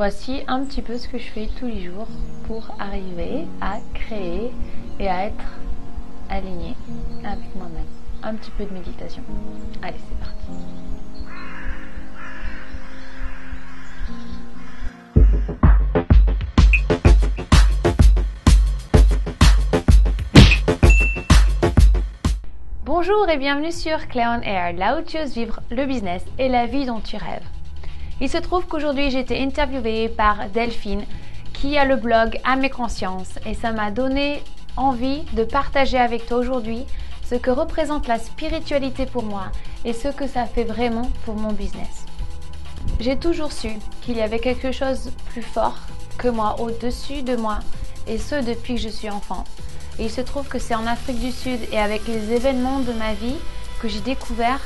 Voici un petit peu ce que je fais tous les jours pour arriver à créer et à être alignée avec moi-même. Un petit peu de méditation. Allez, c'est parti. Bonjour et bienvenue sur Clay on Air, là où tu oses vivre le business et la vie dont tu rêves. Il se trouve qu'aujourd'hui j'ai été interviewée par Delphine qui a le blog À mes consciences et ça m'a donné envie de partager avec toi aujourd'hui ce que représente la spiritualité pour moi et ce que ça fait vraiment pour mon business. J'ai toujours su qu'il y avait quelque chose de plus fort que moi, au-dessus de moi, et ce depuis que je suis enfant. Et il se trouve que c'est en Afrique du Sud et avec les événements de ma vie que j'ai découvert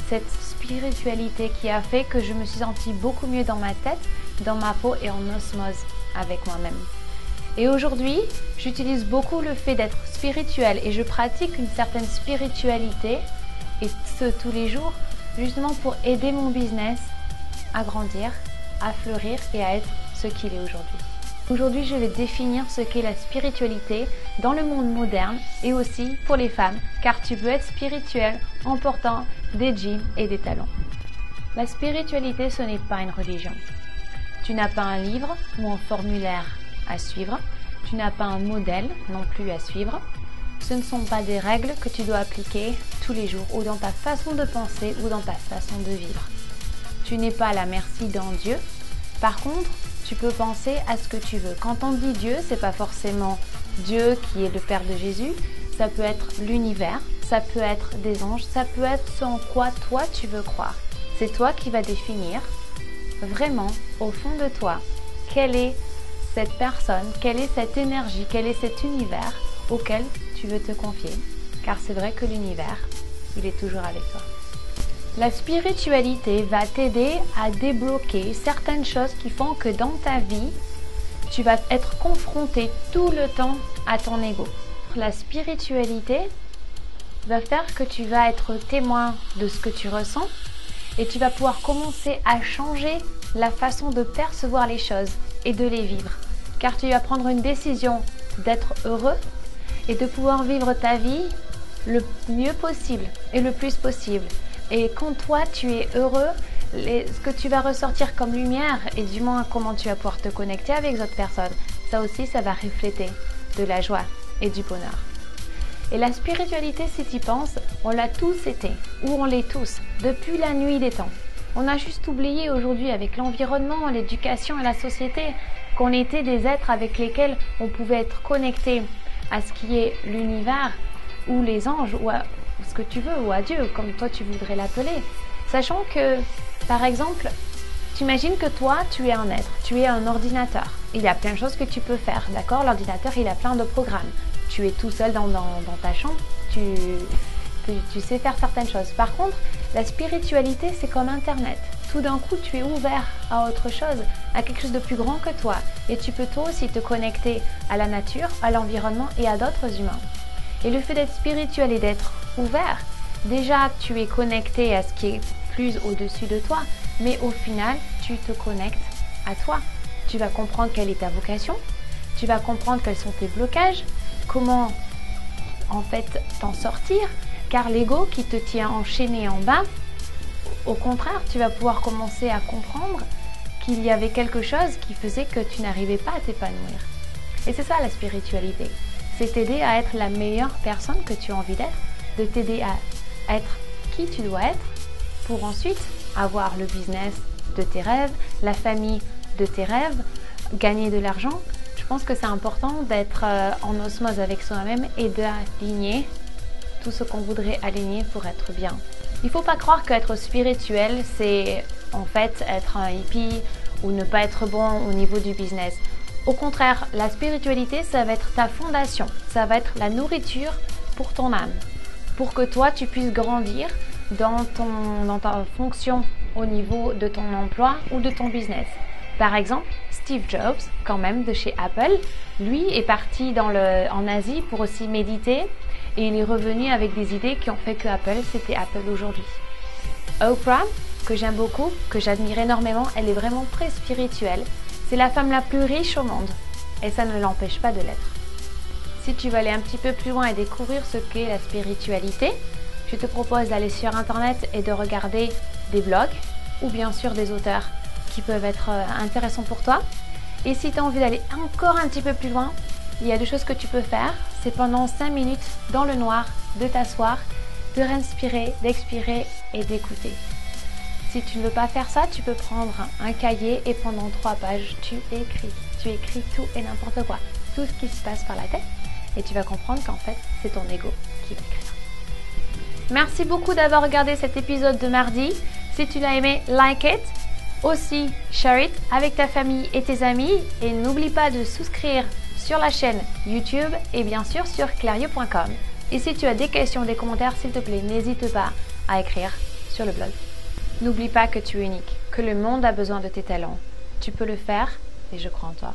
cette spiritualité qui a fait que je me suis sentie beaucoup mieux dans ma tête, dans ma peau et en osmose avec moi-même. Et aujourd'hui, j'utilise beaucoup le fait d'être spirituelle et je pratique une certaine spiritualité, et ce tous les jours, justement pour aider mon business à grandir, à fleurir et à être ce qu'il est aujourd'hui. Aujourd'hui, je vais définir ce qu'est la spiritualité dans le monde moderne et aussi pour les femmes, car tu peux être spirituelle en portant des jeans et des talons. La spiritualité, ce n'est pas une religion. Tu n'as pas un livre ou un formulaire à suivre. Tu n'as pas un modèle non plus à suivre. Ce ne sont pas des règles que tu dois appliquer tous les jours ou dans ta façon de penser ou dans ta façon de vivre. Tu n'es pas à la merci d'un Dieu. Par contre, tu peux penser à ce que tu veux. Quand on dit Dieu, c'est pas forcément Dieu qui est le Père de Jésus. Ça peut être l'univers, ça peut être des anges, ça peut être ce en quoi toi tu veux croire. C'est toi qui vas définir vraiment au fond de toi quelle est cette personne, quelle est cette énergie, quel est cet univers auquel tu veux te confier. Car c'est vrai que l'univers, il est toujours avec toi. La spiritualité va t'aider à débloquer certaines choses qui font que dans ta vie, tu vas être confronté tout le temps à ton ego. La spiritualité va faire que tu vas être témoin de ce que tu ressens et tu vas pouvoir commencer à changer la façon de percevoir les choses et de les vivre. Car tu vas prendre une décision d'être heureux et de pouvoir vivre ta vie le mieux possible et le plus possible. Et quand toi tu es heureux, ce que tu vas ressortir comme lumière et du moins comment tu vas pouvoir te connecter avec d'autres personnes, ça aussi ça va refléter de la joie et du bonheur. Et la spiritualité, si tu y penses, on l'a tous été, ou on l'est tous, depuis la nuit des temps. On a juste oublié aujourd'hui avec l'environnement, l'éducation et la société qu'on était des êtres avec lesquels on pouvait être connecté à ce qui est l'univers ou les anges ou à ce que tu veux ou à Dieu, comme toi tu voudrais l'appeler. Sachant que, par exemple, tu imagines que toi tu es un être, tu es un ordinateur. Il y a plein de choses que tu peux faire, d'accord? L'ordinateur il a plein de programmes. Tu es tout seul dans ta chambre, tu sais faire certaines choses. Par contre, la spiritualité c'est comme Internet. Tout d'un coup tu es ouvert à autre chose, à quelque chose de plus grand que toi. Et tu peux toi aussi te connecter à la nature, à l'environnement et à d'autres humains. Et le fait d'être spirituel et d'être ouvert, déjà tu es connecté à ce qui est plus au-dessus de toi, mais au final tu te connectes à toi. Tu vas comprendre quelle est ta vocation, tu vas comprendre quels sont tes blocages, comment en fait t'en sortir, car l'ego qui te tient enchaîné en bas, au contraire tu vas pouvoir commencer à comprendre qu'il y avait quelque chose qui faisait que tu n'arrivais pas à t'épanouir. Et c'est ça la spiritualité. C'est t'aider à être la meilleure personne que tu as envie d'être, de t'aider à être qui tu dois être pour ensuite avoir le business de tes rêves, la famille de tes rêves, gagner de l'argent. Je pense que c'est important d'être en osmose avec soi-même et d'aligner tout ce qu'on voudrait aligner pour être bien. Il ne faut pas croire qu'être spirituel, c'est en fait être un hippie ou ne pas être bon au niveau du business. Au contraire, la spiritualité, ça va être ta fondation, ça va être la nourriture pour ton âme, pour que toi, tu puisses grandir dans ta fonction au niveau de ton emploi ou de ton business. Par exemple, Steve Jobs, quand même, de chez Apple, lui est parti en Asie pour aussi méditer et il est revenu avec des idées qui ont fait que Apple, c'était Apple aujourd'hui. Oprah, que j'aime beaucoup, que j'admire énormément, elle est vraiment très spirituelle C'est la femme la plus riche au monde et ça ne l'empêche pas de l'être. Si tu veux aller un petit peu plus loin et découvrir ce qu'est la spiritualité, je te propose d'aller sur internet et de regarder des blogs ou bien sûr des auteurs qui peuvent être intéressants pour toi. Et si tu as envie d'aller encore un petit peu plus loin, il y a deux choses que tu peux faire. C'est pendant 5 minutes dans le noir, de t'asseoir, de respirer, d'expirer et d'écouter. Si tu ne veux pas faire ça, tu peux prendre un cahier et pendant 3 pages, tu écris. Tu écris tout et n'importe quoi, tout ce qui se passe par la tête et tu vas comprendre qu'en fait, c'est ton ego qui va écrire. Merci beaucoup d'avoir regardé cet épisode de mardi. Si tu l'as aimé, like it. Aussi, share it avec ta famille et tes amis. Et n'oublie pas de souscrire sur la chaîne YouTube et bien sûr sur clario.com. Et si tu as des questions, des commentaires, s'il te plaît, n'hésite pas à écrire sur le blog. N'oublie pas que tu es unique, que le monde a besoin de tes talents. Tu peux le faire et je crois en toi.